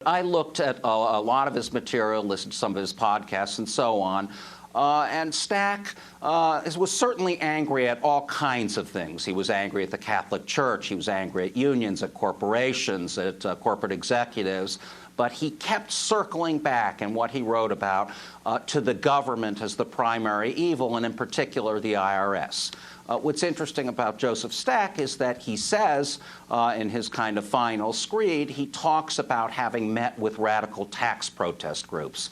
I looked at a lot of his material, listened to some of his podcasts and so on. And Stack was certainly angry at all kinds of things. He was angry at the Catholic Church. He was angry at unions, at corporations, at corporate executives. But he kept circling back in what he wrote about to the government as the primary evil, and in particular the IRS. What's interesting about Joseph Stack is that he says in his kind of final screed, he talks about having met with radical tax protest groups,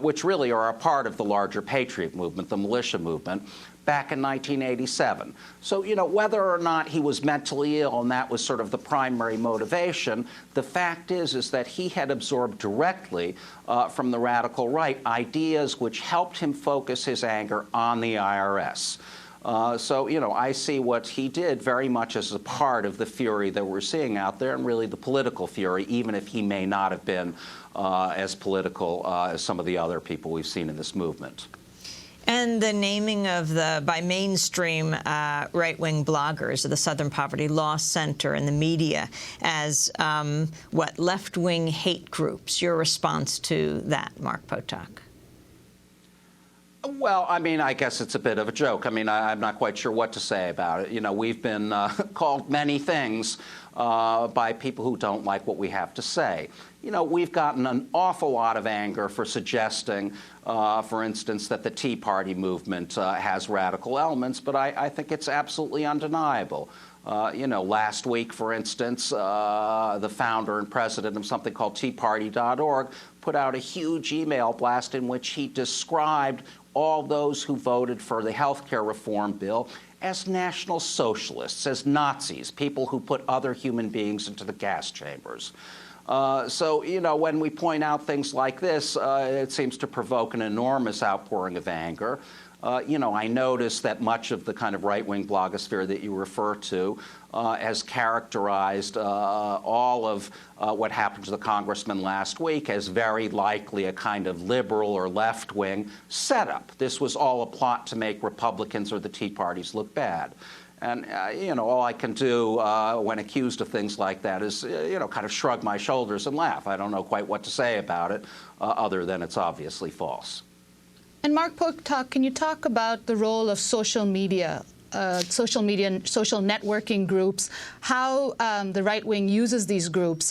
which really are a part of the larger Patriot movement, the militia movement, back in 1987. So, whether or not he was mentally ill and that was sort of the primary motivation, the fact is that he had absorbed directly from the radical right ideas which helped him focus his anger on the IRS. So, I see what he did very much as a part of the fury that we're seeing out there, and really the political fury, even if he may not have been as political as some of the other people we've seen in this movement. And the naming of by mainstream right-wing bloggers of the Southern Poverty Law Center and the media as, left-wing hate groups. Your response to that, Mark Potok? Well, I guess it's a bit of a joke. I'm not quite sure what to say about it. We've been called many things by people who don't like what we have to say. We've gotten an awful lot of anger for suggesting, for instance, that the Tea Party movement has radical elements, but I think it's absolutely undeniable. Last week, for instance, the founder and president of something called TeaParty.org put out a huge email blast in which he described all those who voted for the health care reform bill as National Socialists, as Nazis, people who put other human beings into the gas chambers. So, when we point out things like this, it seems to provoke an enormous outpouring of anger. I noticed that much of the kind of right-wing blogosphere that you refer to has characterized all of what happened to the congressman last week as very likely a kind of liberal or left-wing setup. This was all a plot to make Republicans or the Tea Parties look bad. And, all I can do when accused of things like that is, kind of shrug my shoulders and laugh. I don't know quite what to say about it, other than it's obviously false. And Mark Potok, can you talk about the role of social media and social networking groups, how the right wing uses these groups?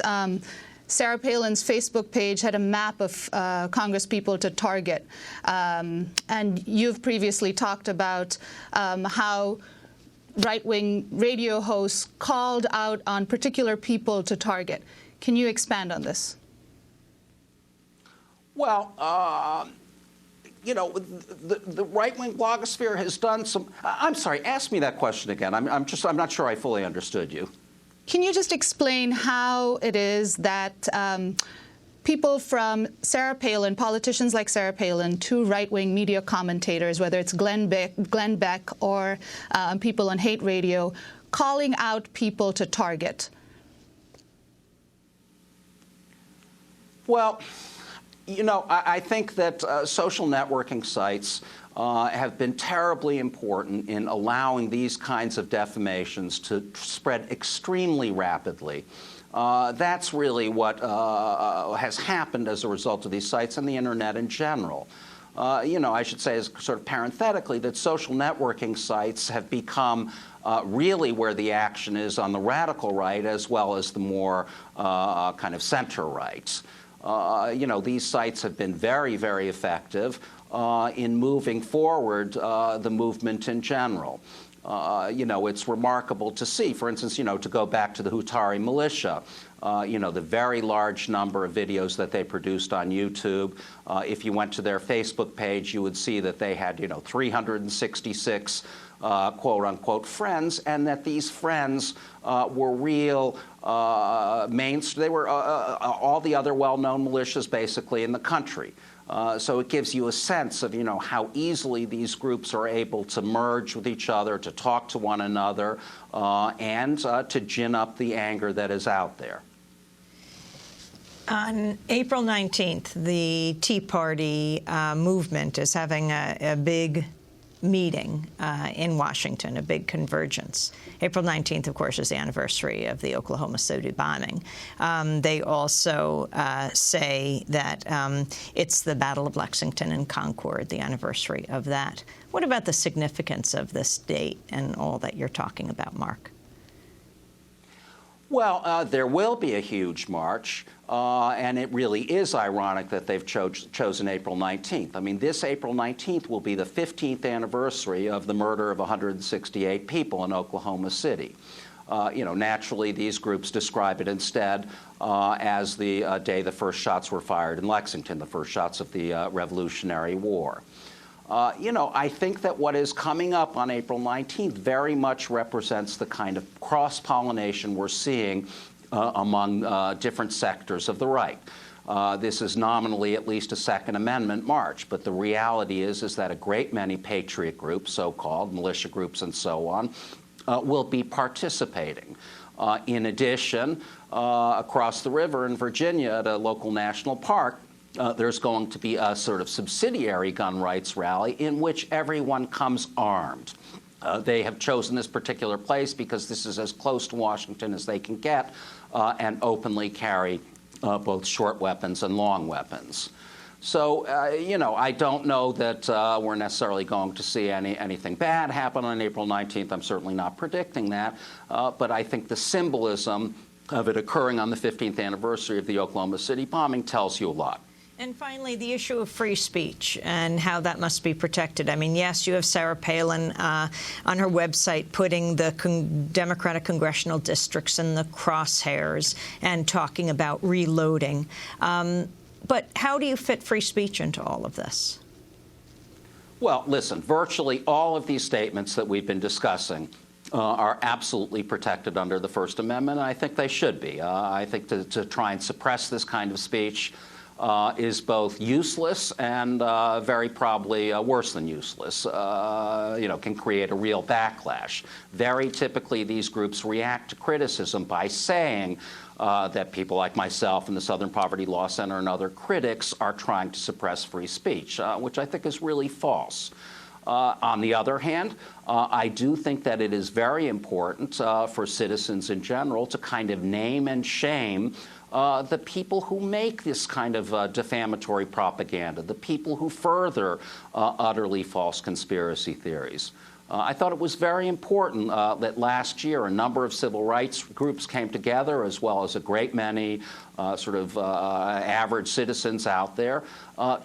Sarah Palin's Facebook page had a map of Congress people to target. And you've previously talked about how right-wing radio hosts called out on particular people to target. Can you expand on this? Well, the right-wing blogosphere has done some. I'm sorry. Ask me that question again. I'm not sure I fully understood you. Can you just explain how it is that people from Sarah Palin, politicians like Sarah Palin, to right-wing media commentators, whether it's Glenn Beck or people on hate radio, calling out people to target? Well, I think that social networking sites have been terribly important in allowing these kinds of defamations to spread extremely rapidly. That's really what has happened as a result of these sites and the Internet in general. I should say, as sort of parenthetically, that social networking sites have become really where the action is on the radical right as well as the more kind of center right. These sites have been very, very effective in moving forward the movement in general. It's remarkable to see, for instance, to go back to the Hutari militia, the very large number of videos that they produced on YouTube. If you went to their Facebook page, you would see that they had, 366 quote-unquote friends, and that these friends were real mainstream. They were all the other well-known militias, basically, in the country. So it gives you a sense of, how easily these groups are able to merge with each other, to talk to one another, and to gin up the anger that is out there. On April 19th, the Tea Party movement is having a big meeting in Washington, a big convergence. April 19th, of course, is the anniversary of the Oklahoma City bombing. They also say that it's the Battle of Lexington and Concord, the anniversary of that. What about the significance of this date and all that you're talking about, Mark? Well, there will be a huge march, and it really is ironic that they've chosen April 19th. I mean, this April 19th will be the 15th anniversary of the murder of 168 people in Oklahoma City. Naturally, these groups describe it instead as the day the first shots were fired in Lexington, the first shots of the Revolutionary War. I think that what is coming up on April 19th very much represents the kind of cross-pollination we're seeing among different sectors of the right. This is nominally at least a Second Amendment march, but the reality is that a great many patriot groups, so-called militia groups and so on, will be participating. In addition, across the river in Virginia at a local national park, there's going to be a sort of subsidiary gun rights rally in which everyone comes armed. They have chosen this particular place because this is as close to Washington as they can get and openly carry both short weapons and long weapons. So, I don't know that we're necessarily going to see anything bad happen on April 19th. I'm certainly not predicting that. But I think the symbolism of it occurring on the 15th anniversary of the Oklahoma City bombing tells you a lot. And finally, the issue of free speech and how that must be protected. I mean, yes, you have Sarah Palin on her website putting the Democratic congressional districts in the crosshairs and talking about reloading. But how do you fit free speech into all of this? Well, listen, virtually all of these statements that we've been discussing are absolutely protected under the First Amendment, and I think they should be. I think to try and suppress this kind of speech is both useless and very probably worse than useless, can create a real backlash. Very typically, these groups react to criticism by saying that people like myself and the Southern Poverty Law Center and other critics are trying to suppress free speech, which I think is really false. On the other hand, I do think that it is very important for citizens in general to kind of name and shame the people who make this kind of defamatory propaganda, the people who further utterly false conspiracy theories. I thought it was very important that last year a number of civil rights groups came together, as well as a great many average citizens out there,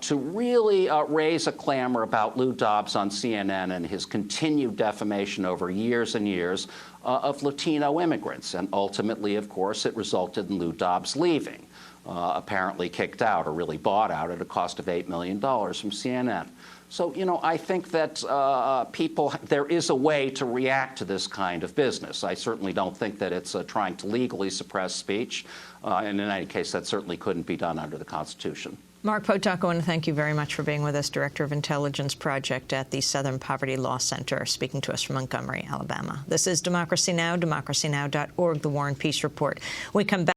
to really raise a clamor about Lou Dobbs on CNN and his continued defamation over years and years of Latino immigrants. And ultimately, of course, it resulted in Lou Dobbs leaving, apparently kicked out or really bought out at a cost of $8 million from CNN. So, I think that there is a way to react to this kind of business. I certainly don't think that it's trying to legally suppress speech. And in any case, that certainly couldn't be done under the Constitution. Mark Potok, I want to thank you very much for being with us, Director of Intelligence Project at the Southern Poverty Law Center, speaking to us from Montgomery, Alabama. This is Democracy Now!, democracynow.org, The War and Peace Report. We come back.